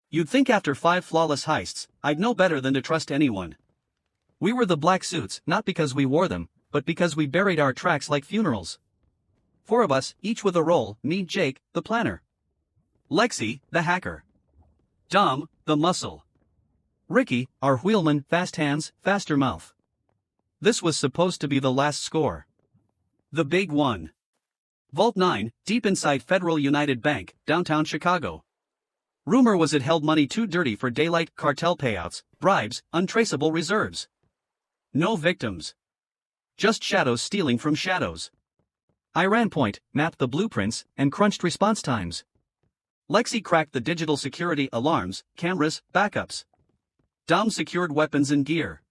You'd think after 5 flawless heists, I'd know better than to trust anyone. We were the black suits, not because we wore them, but because we buried our tracks like funerals. 4 of us, each with a role, me, Jake, the planner. Lexi, the hacker. Dom, the muscle. Ricky, our wheelman, fast hands, faster mouth. This was supposed to be the last score. The big one. Vault 9, deep inside Federal United Bank, downtown Chicago. Rumor was it held money too dirty for daylight, cartel payouts, bribes, untraceable reserves. No victims. Just shadows stealing from shadows. I ran point, mapped the blueprints, and crunched response times. Lexi cracked the digital security alarms, cameras, backups. Dom secured weapons and gear.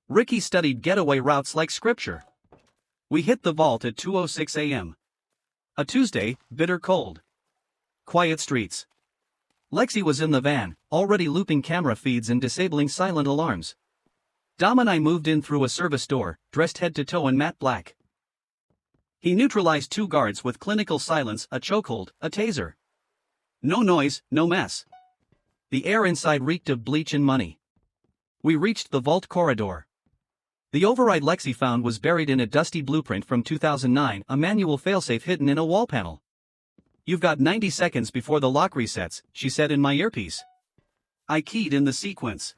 Ricky studied getaway routes like scripture. We hit the vault at 2:06 a.m. A Tuesday, bitter cold. Quiet streets. Lexi was in the van, already looping camera feeds and disabling silent alarms. Dom and I moved in through a service door, dressed head to toe in matte black. He neutralized 2 guards with clinical silence, a chokehold, a taser. No noise, no mess. The air inside reeked of bleach and money. We reached the vault corridor. The override Lexi found was buried in a dusty blueprint from 2009, a manual failsafe hidden in a wall panel. "You've got 90 seconds before the lock resets," she said in my earpiece. I keyed in the sequence.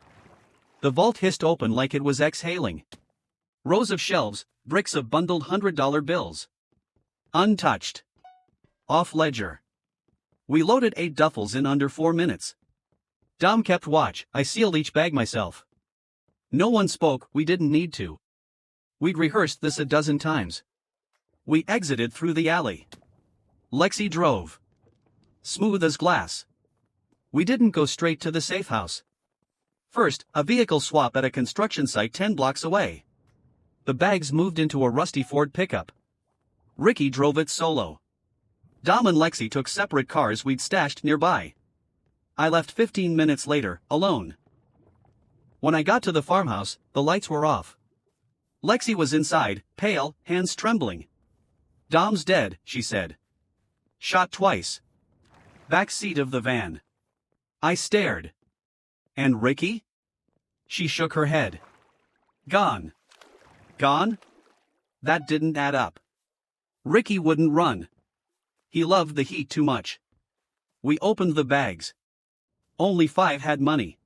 The vault hissed open like it was exhaling. Rows of shelves, bricks of bundled $100 bills. Untouched. Off ledger. We loaded 8 duffels in under 4 minutes. Dom kept watch, I sealed each bag myself. No one spoke, we didn't need to. We'd rehearsed this a dozen times. We exited through the alley. Lexi drove. Smooth as glass. We didn't go straight to the safe house. First, a vehicle swap at a construction site 10 blocks away. The bags moved into a rusty Ford pickup. Ricky drove it solo. Dom and Lexi took separate cars we'd stashed nearby. I left 15 minutes later, alone. When I got to the farmhouse, the lights were off. Lexi was inside, pale, hands trembling. "Dom's dead," she said. "Shot twice. Back seat of the van." I stared. "And Ricky?" She shook her head. "Gone." "Gone?" That didn't add up. Ricky wouldn't run. He loved the heat too much. We opened the bags. Only 5 had money.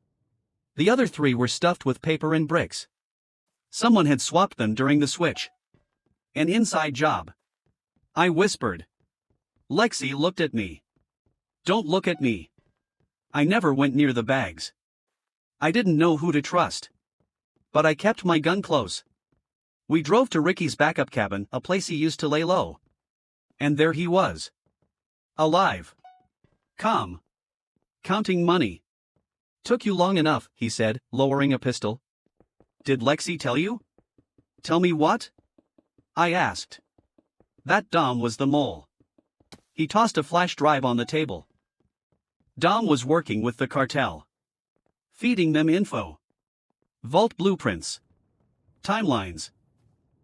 The other 3 were stuffed with paper and bricks. Someone had swapped them during the switch. An inside job. I whispered. Lexi looked at me. "Don't look at me." I never went near the bags. I didn't know who to trust. But I kept my gun close. We drove to Ricky's backup cabin, a place he used to lay low. And there he was. Alive. Calm. Counting money. "Took you long enough," he said, lowering a pistol. "Did Lexi tell you?" "Tell me what?" I asked. That Dom was the mole. He tossed a flash drive on the table. Dom was working with the cartel. Feeding them info. Vault blueprints. Timelines.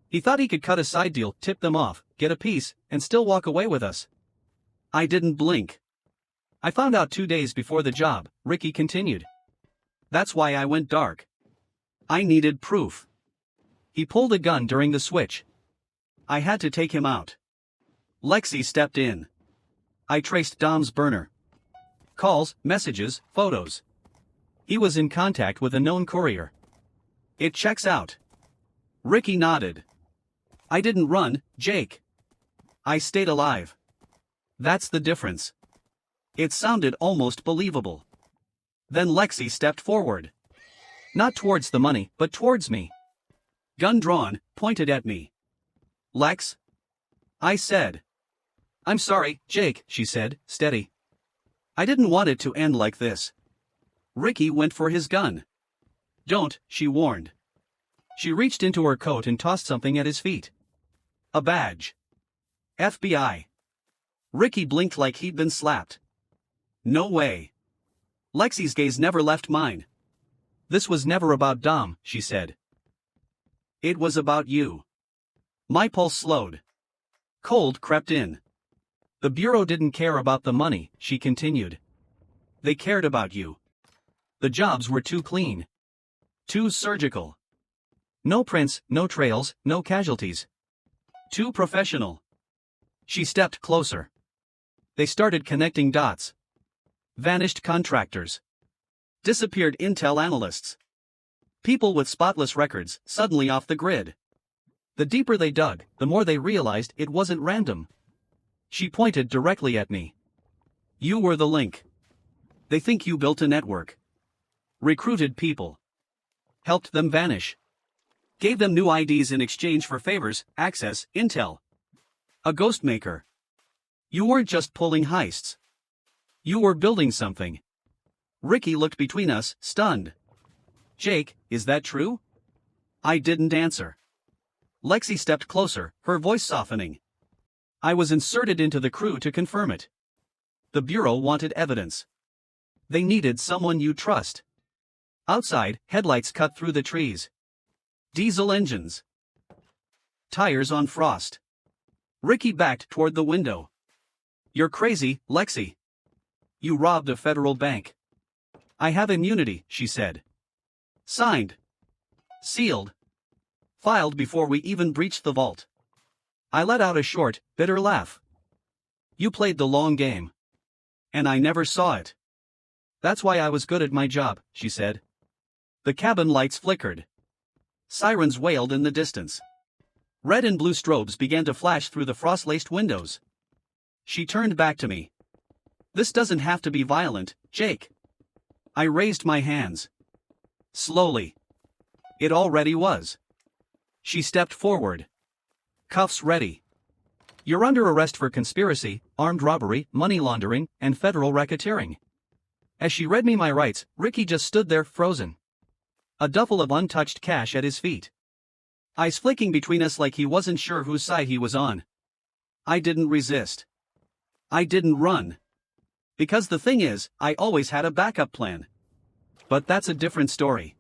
He thought he could cut a side deal, tip them off, get a piece, and still walk away with us. I didn't blink. "I found out 2 days before the job," Ricky continued. "That's why I went dark. I needed proof." He pulled a gun during the switch. I had to take him out. Lexi stepped in. I traced Dom's burner. Calls, messages, photos. He was in contact with a known courier. "It checks out." Ricky nodded. "I didn't run, Jake. I stayed alive." That's the difference. It sounded almost believable. Then Lexi stepped forward. Not towards the money, but towards me. Gun drawn, pointed at me. "Lex?" I said. "I'm sorry, Jake," she said, steady. "I didn't want it to end like this." Ricky went for his gun. "Don't," she warned. She reached into her coat and tossed something at his feet. A badge. FBI. Ricky blinked like he'd been slapped. "No way." Lexi's gaze never left mine. "This was never about Dom," she said. "It was about you." My pulse slowed. Cold crept in. "The Bureau didn't care about the money," she continued. They cared about you. The jobs were too clean. Too surgical. No prints, no trails, no casualties. Too professional. She stepped closer. They started connecting dots. Vanished contractors. Disappeared intel analysts. People with spotless records, suddenly off the grid. The deeper they dug, the more they realized it wasn't random. She pointed directly at me. You were the link. They think you built a network. Recruited people. Helped them vanish. Gave them new IDs in exchange for favors, access, intel. A ghost maker. You weren't just pulling heists. You were building something. Ricky looked between us, stunned. Jake, is that true? I didn't answer. Lexi stepped closer, her voice softening. I was inserted into the crew to confirm it. The Bureau wanted evidence. They needed someone you trust. Outside, headlights cut through the trees. Diesel engines. Tires on frost. Ricky backed toward the window. You're crazy, Lexi. You robbed a federal bank. I have immunity, she said. Signed. Sealed. Filed before we even breached the vault. I let out a short, bitter laugh. You played the long game. And I never saw it. That's why I was good at my job, she said. The cabin lights flickered. Sirens wailed in the distance. Red and blue strobes began to flash through the frost-laced windows. She turned back to me. This doesn't have to be violent, Jake. I raised my hands. Slowly. It already was. She stepped forward. Cuffs ready. You're under arrest for conspiracy, armed robbery, money laundering, and federal racketeering. As she read me my rights, Ricky just stood there frozen. A duffel of untouched cash at his feet. Eyes flicking between us like he wasn't sure whose side he was on. I didn't resist. I didn't run. Because the thing is, I always had a backup plan. But that's a different story.